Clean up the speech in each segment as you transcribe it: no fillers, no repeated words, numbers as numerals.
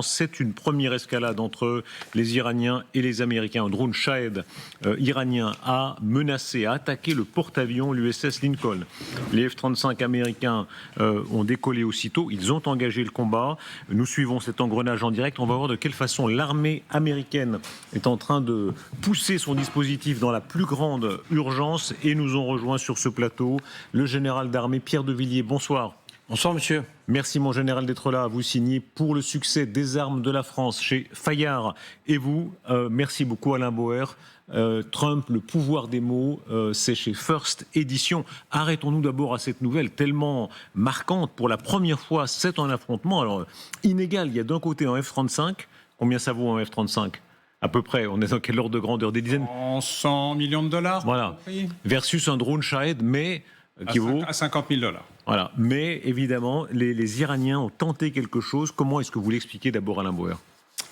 C'est une première escalade entre les Iraniens et les Américains. Un drone Shahed iranien a menacé, a attaqué le porte-avions, l'USS Lincoln. Les F-35 américains ont décollé aussitôt. Ils ont engagé le combat. Nous suivons cet engrenage en direct. On va voir de quelle façon l'armée américaine est en train de pousser son dispositif dans la plus grande urgence. Et nous ont rejoint sur ce plateau le général d'armée Pierre de Villiers. Bonsoir. Bonsoir monsieur. Merci mon général d'être là. Vous signez pour le succès des armes de la France chez Fayard. Et vous, merci beaucoup Alain Bauer. Trump, le pouvoir des mots, c'est chez First Edition. Arrêtons-nous d'abord à cette nouvelle tellement marquante. Pour la première fois, c'est un affrontement alors inégal. Il y a d'un côté un F-35. Combien ça vaut un F-35 ? À peu près, on est dans quel ordre de grandeur ? Des dizaines ? 100 millions de dollars. Voilà. Versus un drone Shahed, mais qui vaut à 50 000 dollars. Voilà. Mais évidemment, les Iraniens ont tenté quelque chose. Comment est-ce que vous l'expliquez d'abord, Alain Bauer ?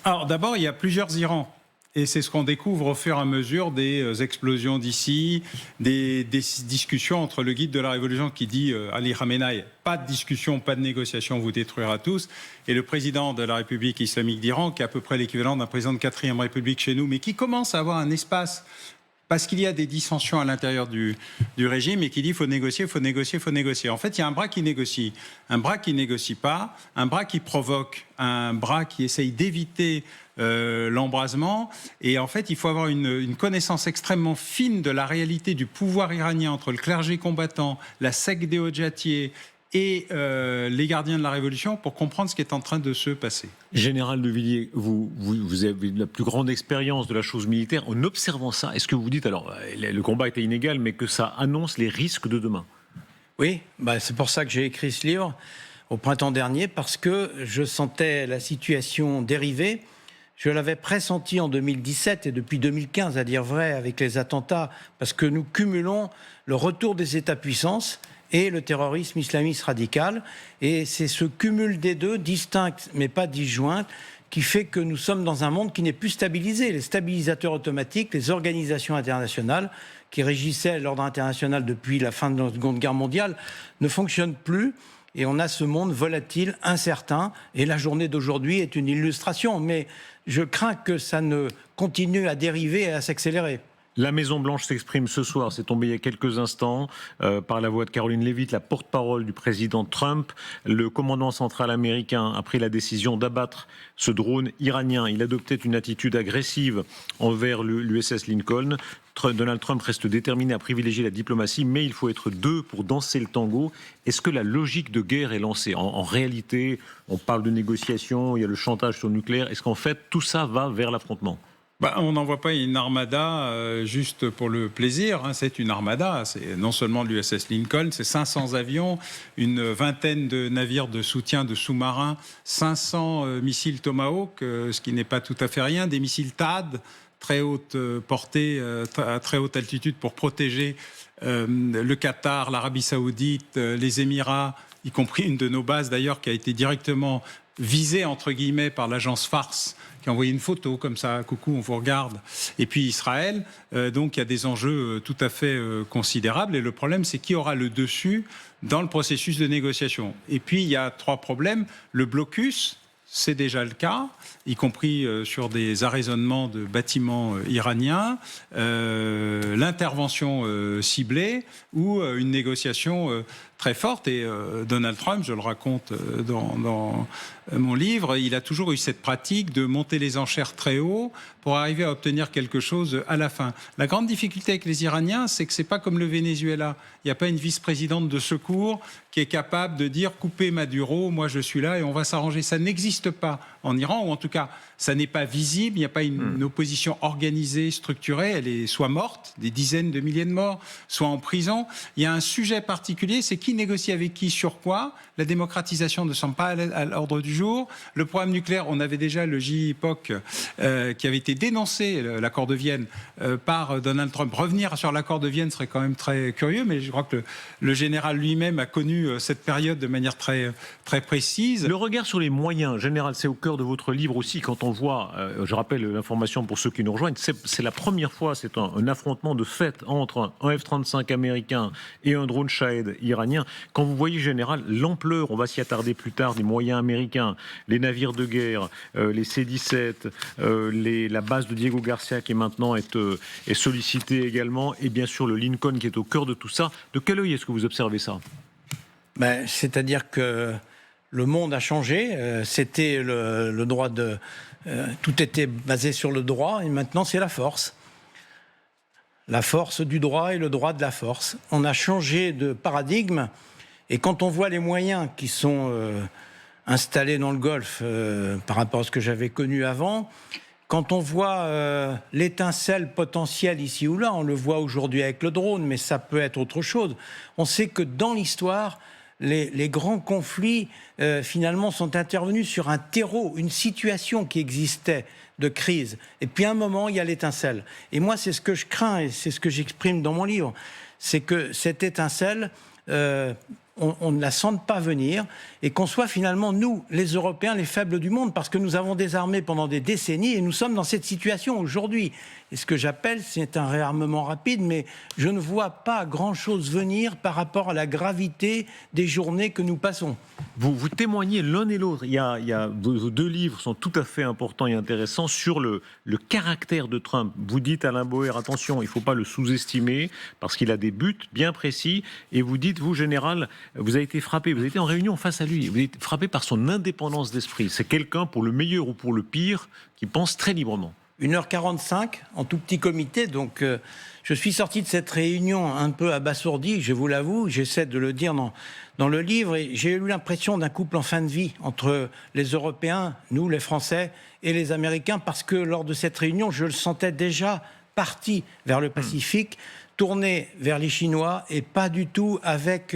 Alors d'abord, il y a plusieurs Irans. Et c'est ce qu'on découvre au fur et à mesure des explosions d'ici, des discussions entre le guide de la révolution qui dit Ali Khamenei, pas de discussion, pas de négociation, on vous détruira tous, et le président de la République islamique d'Iran, qui est à peu près l'équivalent d'un président de 4e République chez nous, mais qui commence à avoir un espace parce qu'il y a des dissensions à l'intérieur du régime et qui dit il faut négocier, il faut négocier, il faut négocier. En fait, il y a un bras qui négocie, un bras qui négocie pas, un bras qui provoque, un bras qui essaye d'éviter l'embrasement. Et en fait, il faut avoir une connaissance extrêmement fine de la réalité du pouvoir iranien entre le clergé combattant, la secte des Hodjatiers et les gardiens de la Révolution pour comprendre ce qui est en train de se passer. Général de Villiers, vous avez la plus grande expérience de la chose militaire. En observant ça, est-ce que vous dites, alors le combat était inégal, mais que ça annonce les risques de demain ? Oui, c'est pour ça que j'ai écrit ce livre au printemps dernier, parce que je sentais la situation dériver. Je l'avais pressenti en 2017 et depuis 2015, à dire vrai, avec les attentats, parce que nous cumulons le retour des États-puissances et le terrorisme islamiste radical. Et c'est ce cumul des deux, distincts mais pas disjoints, qui fait que nous sommes dans un monde qui n'est plus stabilisé. Les stabilisateurs automatiques, les organisations internationales qui régissaient l'ordre international depuis la fin de la Seconde Guerre mondiale ne fonctionnent plus. Et on a ce monde volatile, incertain. Et la journée d'aujourd'hui est une illustration. Mais je crains que ça ne continue à dériver et à s'accélérer. La Maison-Blanche s'exprime ce soir, c'est tombé il y a quelques instants, par la voix de Caroline Leavitt, la porte-parole du président Trump. Le commandant central américain a pris la décision d'abattre ce drone iranien. Il adoptait une attitude agressive envers l'USS Lincoln. Donald Trump reste déterminé à privilégier la diplomatie, mais il faut être deux pour danser le tango. Est-ce que la logique de guerre est lancée ? En réalité, on parle de négociation, il y a le chantage sur le nucléaire. Est-ce qu'en fait, tout ça va vers l'affrontement ? On n'envoie pas une armada juste pour le plaisir, hein. C'est une armada, c'est non seulement l'USS Lincoln, c'est 500 avions, une vingtaine de navires de soutien de sous-marins, 500 missiles Tomahawk, ce qui n'est pas tout à fait rien, des missiles THAAD, très haute portée, à très haute altitude pour protéger le Qatar, l'Arabie Saoudite, les Émirats, y compris une de nos bases d'ailleurs qui a été directement visée entre guillemets par l'agence Fars, qui a envoyé une photo comme ça, coucou, on vous regarde. Et puis Israël, donc il y a des enjeux tout à fait considérables. Et le problème, c'est qui aura le dessus dans le processus de négociation. Et puis il y a 3 problèmes. Le blocus, c'est déjà le cas, y compris sur des arraisonnements de bâtiments iraniens, l'intervention ciblée ou une négociation très forte. Et Donald Trump, je le raconte dans mon livre, il a toujours eu cette pratique de monter les enchères très haut pour arriver à obtenir quelque chose à la fin. La grande difficulté avec les Iraniens, c'est que c'est pas comme le Venezuela. Il n'y a pas une vice-présidente de secours qui est capable de dire « coupez Maduro, moi je suis là et on va s'arranger ». Ça n'existe pas en Iran, ou en tout cas, ça n'est pas visible. Il n'y a pas une opposition organisée, structurée. Elle est soit morte, des dizaines de milliers de morts, soit en prison. Il y a un sujet particulier, c'est qui négocie avec qui sur quoi. La démocratisation ne semble pas à l'ordre du jour. Le programme nucléaire, on avait déjà le JIPOC qui avait été dénoncé, l'accord de Vienne, par Donald Trump. Revenir sur l'accord de Vienne serait quand même très curieux, mais je crois que le général lui-même a connu cette période de manière très, très précise. Le regard sur les moyens, général, c'est au cœur de votre livre aussi, quand on voit, je rappelle l'information pour ceux qui nous rejoignent, c'est la première fois, c'est un affrontement de fait entre un F-35 américain et un drone Shahed iranien. ukrainiens. Quand vous voyez, général, l'ampleur, on va s'y attarder plus tard, des moyens américains, les navires de guerre, les C-17, la base de Diego Garcia qui maintenant est sollicitée également, et bien sûr le Lincoln qui est au cœur de tout ça. De quel œil est-ce que vous observez ça ? C'est-à-dire que le monde a changé. C'était le droit de... tout était basé sur le droit, et maintenant c'est la force. La force du droit et le droit de la force. On a changé de paradigme, et quand on voit les moyens qui sont installés dans le Golfe par rapport à ce que j'avais connu avant, quand on voit l'étincelle potentielle ici ou là, on le voit aujourd'hui avec le drone, mais ça peut être autre chose. On sait que dans l'histoire, les grands conflits, finalement, sont intervenus sur un terreau, une situation qui existait de crise. Et puis à un moment, il y a l'étincelle. Et moi, c'est ce que je crains, et c'est ce que j'exprime dans mon livre, c'est que cette étincelle, on ne la sente pas venir, et qu'on soit finalement, nous, les Européens, les faibles du monde, parce que nous avons désarmé pendant des décennies, et nous sommes dans cette situation aujourd'hui. Et ce que j'appelle, c'est un réarmement rapide, mais je ne vois pas grand-chose venir par rapport à la gravité des journées que nous passons. Vous témoignez l'un et l'autre. Vos deux livres sont tout à fait importants et intéressants sur le caractère de Trump. Vous dites, Alain Boer, attention, il ne faut pas le sous-estimer, parce qu'il a des buts bien précis, et vous dites, vous, général, vous avez été frappé, vous avez été en réunion face à lui, vous avez été frappé par son indépendance d'esprit. C'est quelqu'un, pour le meilleur ou pour le pire, qui pense très librement. 1h45 en tout petit comité, donc je suis sorti de cette réunion un peu abasourdi, je vous l'avoue, j'essaie de le dire dans le livre, et j'ai eu l'impression d'un couple en fin de vie entre les Européens, nous les Français, et les Américains, parce que lors de cette réunion, je le sentais déjà parti vers le Pacifique, tourné vers les Chinois, et pas du tout avec...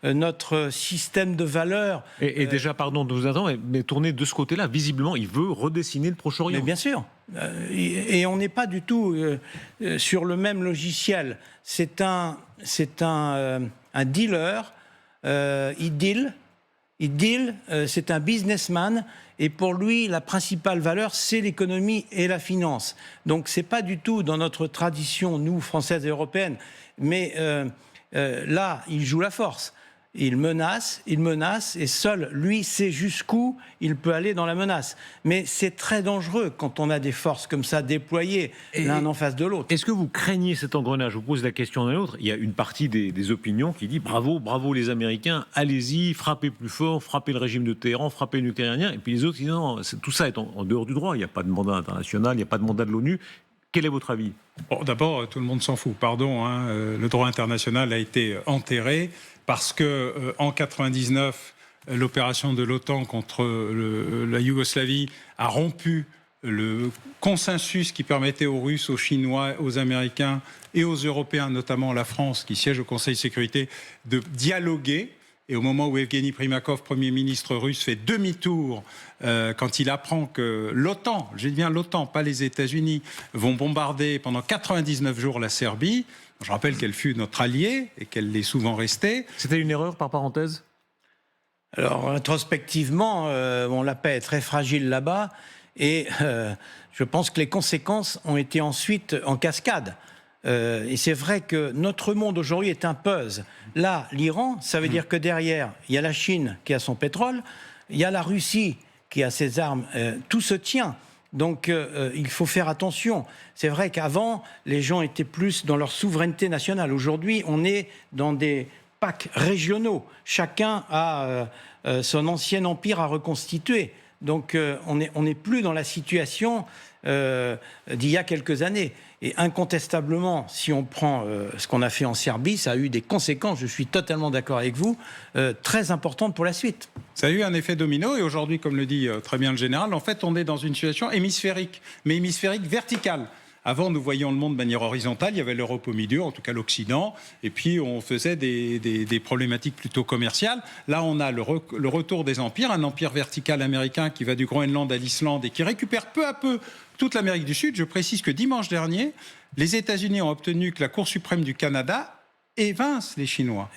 notre système de valeurs. Et déjà, pardon de vous attendre, mais tourner de ce côté-là, visiblement, il veut redessiner le Proche-Orient. Mais bien sûr. Et on n'est pas du tout sur le même logiciel. C'est un dealer, il deal, c'est un businessman, et pour lui, la principale valeur, c'est l'économie et la finance. Donc, c'est pas du tout dans notre tradition, nous, françaises et européennes, mais là, il joue la force. Il menace, et seul lui sait jusqu'où il peut aller dans la menace. Mais c'est très dangereux quand on a des forces comme ça déployées l'un en face de l'autre. Est-ce que vous craignez cet engrenage ? Je vous pose la question l'un et l'autre. Il y a une partie des opinions qui dit bravo, bravo les Américains, allez-y, frappez plus fort, frappez le régime de Téhéran, frappez le nucléaire iranien. Et puis les autres disent non, tout ça est en dehors du droit. Il n'y a pas de mandat international, il n'y a pas de mandat de l'ONU. Quel est votre avis ? Bon, d'abord, tout le monde s'en fout. Pardon, le droit international a été enterré parce que en 1999, l'opération de l'OTAN contre la Yougoslavie a rompu le consensus qui permettait aux Russes, aux Chinois, aux Américains et aux Européens, notamment la France, qui siège au Conseil de sécurité, de dialoguer. Et au moment où Evgeny Primakov, Premier ministre russe, fait demi-tour quand il apprend que l'OTAN, je dis bien l'OTAN, pas les États-Unis, vont bombarder pendant 99 jours la Serbie, je rappelle qu'elle fut notre alliée et qu'elle l'est souvent restée. C'était une erreur, par parenthèse ? Alors, introspectivement, la paix est très fragile là-bas, et je pense que les conséquences ont été ensuite en cascade. Et c'est vrai que notre monde aujourd'hui est un puzzle. Là, l'Iran, ça veut dire que derrière, il y a la Chine qui a son pétrole, il y a la Russie qui a ses armes, tout se tient. Donc il faut faire attention. C'est vrai qu'avant, les gens étaient plus dans leur souveraineté nationale. Aujourd'hui, on est dans des packs régionaux. Chacun a son ancien empire à reconstituer. Donc on n'est plus dans la situation d'il y a quelques années. Et incontestablement, si on prend ce qu'on a fait en Serbie, ça a eu des conséquences, je suis totalement d'accord avec vous, très importantes pour la suite. Ça a eu un effet domino, et aujourd'hui, comme le dit très bien le général, en fait, on est dans une situation hémisphérique, mais hémisphérique verticale. Avant, nous voyions le monde de manière horizontale, il y avait l'Europe au milieu, en tout cas l'Occident, et puis on faisait des problématiques plutôt commerciales. Là, on a le retour des empires, un empire vertical américain qui va du Groenland à l'Islande et qui récupère peu à peu toute l'Amérique du Sud. Je précise que dimanche dernier, les États-Unis ont obtenu que la Cour suprême du Canada évince les Chinois.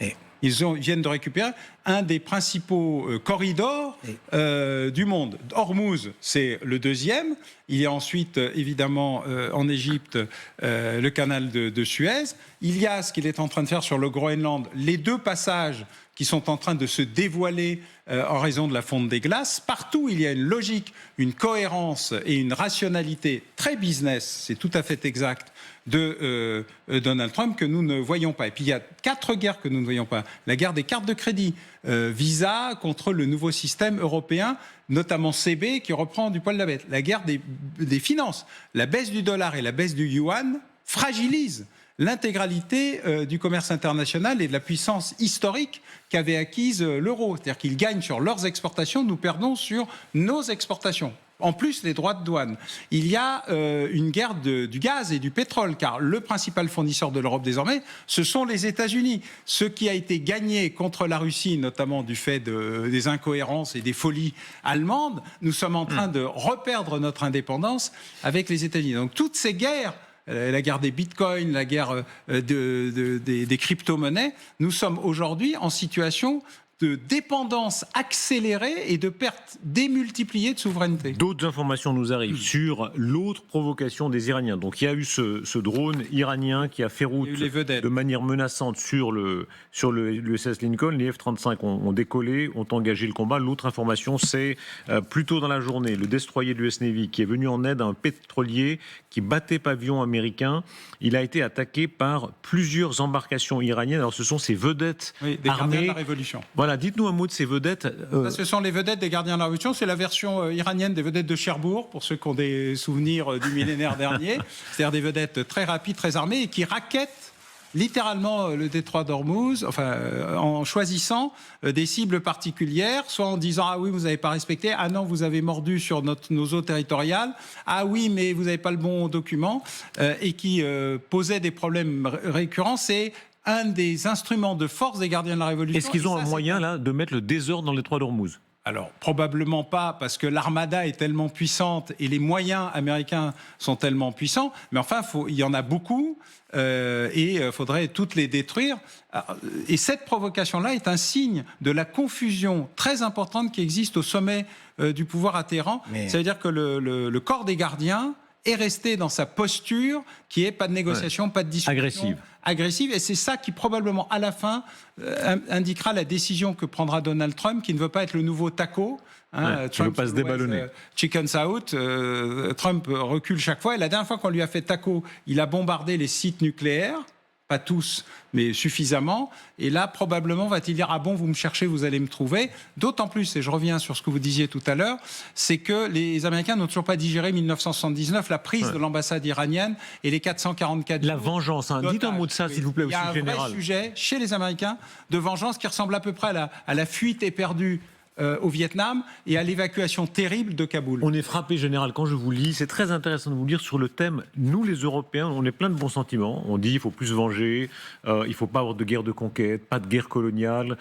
viennent de récupérer un des principaux corridors du monde. Hormuz, c'est le deuxième. Il y a ensuite, évidemment, en Égypte, le canal de Suez. Il y a ce qu'il est en train de faire sur le Groenland, les deux passages qui sont en train de se dévoiler en raison de la fonte des glaces. Partout, il y a une logique, une cohérence et une rationalité très business, c'est tout à fait exact, de Donald Trump que nous ne voyons pas. Et puis il y a 4 guerres que nous ne voyons pas. La guerre des cartes de crédit, Visa contre le nouveau système européen, notamment CB qui reprend du poil de la bête. La guerre des finances, la baisse du dollar et la baisse du yuan fragilisent l'intégralité du commerce international et de la puissance historique qu'avait acquise l'euro. C'est-à-dire qu'ils gagnent sur leurs exportations, nous perdons sur nos exportations. En plus, les droits de douane. Il y a une guerre du gaz et du pétrole, car le principal fournisseur de l'Europe désormais, ce sont les États-Unis. Ce qui a été gagné contre la Russie, notamment du fait des incohérences et des folies allemandes, nous sommes en train de reperdre notre indépendance avec les États-Unis. Donc toutes ces guerres, la guerre des bitcoins, la guerre des crypto-monnaies, nous sommes aujourd'hui en situation de dépendance accélérée et de perte démultipliée de souveraineté. D'autres informations nous arrivent sur l'autre provocation des Iraniens. Donc il y a eu ce drone iranien qui a fait route de manière menaçante sur le USS Lincoln. Les F-35 ont décollé, ont engagé le combat. L'autre information, c'est plus tôt dans la journée, le destroyer de l'US Navy qui est venu en aide à un pétrolier qui battait pavillon américain. Il a été attaqué par plusieurs embarcations iraniennes. Alors ce sont ces vedettes des armées. gardiens de la Révolution. Voilà, dites-nous un mot de ces vedettes. Ce sont les vedettes des gardiens de la Révolution. C'est la version iranienne des vedettes de Cherbourg, pour ceux qui ont des souvenirs du millénaire dernier. C'est-à-dire des vedettes très rapides, très armées, et qui raquettent littéralement le détroit d'Ormuz, en choisissant des cibles particulières, soit en disant « Ah oui, vous n'avez pas respecté. Ah non, vous avez mordu sur nos eaux territoriales. Ah oui, mais vous n'avez pas le bon document. » Et qui posaient des problèmes récurrents. C'est un des instruments de force des gardiens de la Révolution. Est-ce qu'ils ont un moyen là de mettre le désordre dans le détroit d'Ormuz ? Alors, probablement pas, parce que l'armada est tellement puissante et les moyens américains sont tellement puissants, mais enfin, il y en a beaucoup et il faudrait toutes les détruire. Et cette provocation-là est un signe de la confusion très importante qui existe au sommet du pouvoir à Téhéran. Ça veut dire que le corps des gardiens est resté dans sa posture qui est pas de négociation, pas de discussion. Agressive. Et c'est ça qui, probablement, à la fin, indiquera la décision que prendra Donald Trump, qui ne veut pas être le nouveau taco. Trump ne veut pas se déballonner. Chickens out. Trump recule chaque fois. Et la dernière fois qu'on lui a fait taco, il a bombardé les sites nucléaires. Pas tous, mais suffisamment. Et là, probablement, va-t-il dire « Ah bon, vous me cherchez, vous allez me trouver ». D'autant plus, et je reviens sur ce que vous disiez tout à l'heure, c'est que les Américains n'ont toujours pas digéré 1979, la prise de l'ambassade iranienne et les 444 La vengeance, dites un mot de ça, s'il vous plaît, aussi général. Il y a un vrai sujet chez les Américains de vengeance qui ressemble à peu près à la fuite éperdue au Vietnam et à l'évacuation terrible de Kaboul. On est frappé, général, quand je vous lis, c'est très intéressant de vous lire sur le thème. Nous, les Européens, on est plein de bons sentiments. On dit il faut plus se venger, il ne faut pas avoir de guerre de conquête, pas de guerre coloniale.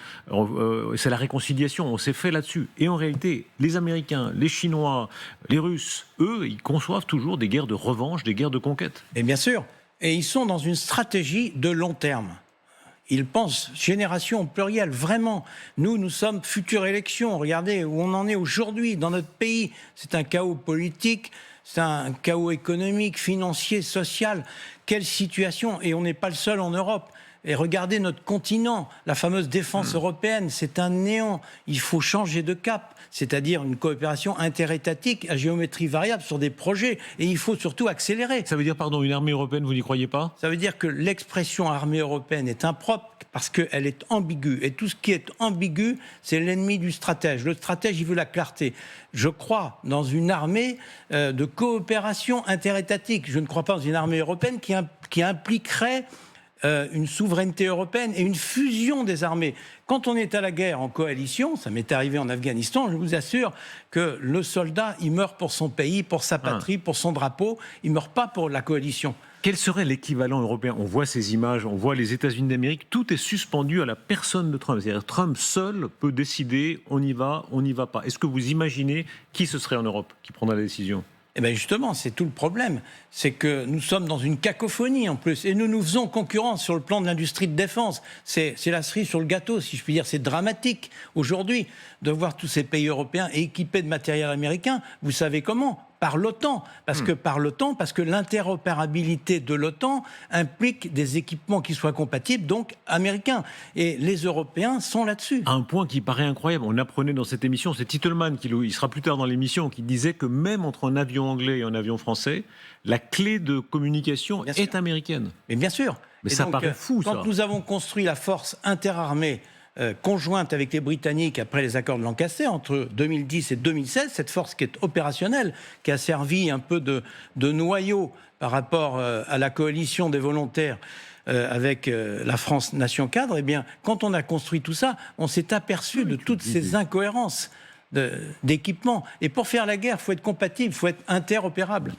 C'est la réconciliation, on s'est fait là-dessus. Et en réalité, les Américains, les Chinois, les Russes, eux, ils conçoivent toujours des guerres de revanche, des guerres de conquête. Et bien sûr. Et ils sont dans une stratégie de long terme. Ils pensent génération au pluriel, vraiment. Nous sommes futures élections. Regardez où on en est aujourd'hui dans notre pays. C'est un chaos politique, c'est un chaos économique, financier, social. Quelle situation! Et on n'est pas le seul en Europe. Et regardez notre continent, la fameuse défense européenne, c'est un néant. Il faut changer de cap, c'est-à-dire une coopération interétatique à géométrie variable sur des projets. Et il faut surtout accélérer. Ça veut dire, pardon, une armée européenne, vous n'y croyez pas ? Ça veut dire que l'expression armée européenne est impropre parce qu'elle est ambiguë. Et tout ce qui est ambigu, c'est l'ennemi du stratège. Le stratège, il veut la clarté. Je crois dans une armée de coopération interétatique. Je ne crois pas dans une armée européenne qui impliquerait une souveraineté européenne et une fusion des armées. Quand on est à la guerre en coalition, ça m'est arrivé en Afghanistan, je vous assure que le soldat, il meurt pour son pays, pour sa patrie, pour son drapeau, il ne meurt pas pour la coalition. Quel serait l'équivalent européen ? On voit ces images, on voit les États-Unis d'Amérique, tout est suspendu à la personne de Trump. C'est-à-dire Trump seul peut décider, on y va pas. Est-ce que vous imaginez qui ce serait en Europe qui prendra la décision ? Eh bien justement, c'est tout le problème. C'est que nous sommes dans une cacophonie en plus. Et nous nous faisons concurrence sur le plan de l'industrie de défense. C'est la cerise sur le gâteau, si je puis dire. C'est dramatique aujourd'hui de voir tous ces pays européens équipés de matériel américain. Vous savez comment ? Par l'OTAN. Parce que l'interopérabilité de l'OTAN implique des équipements qui soient compatibles, donc américains. Et les Européens sont là-dessus. Un point qui paraît incroyable, on apprenait dans cette émission, c'est Titelman, il sera plus tard dans l'émission, qui disait que même entre un avion anglais et un avion français, la clé de communication est américaine. Mais bien sûr. Mais et ça donc, paraît fou, ça. Quand nous avons construit la force interarmée conjointe avec les Britanniques après les accords de Lancaster entre 2010 et 2016, cette force qui est opérationnelle, qui a servi un peu de noyau par rapport à la coalition des volontaires avec la France nation cadre, eh bien, quand on a construit tout ça, on s'est aperçu de toutes ces incohérences d'équipement. Et pour faire la guerre, il faut être compatible, il faut être interopérable.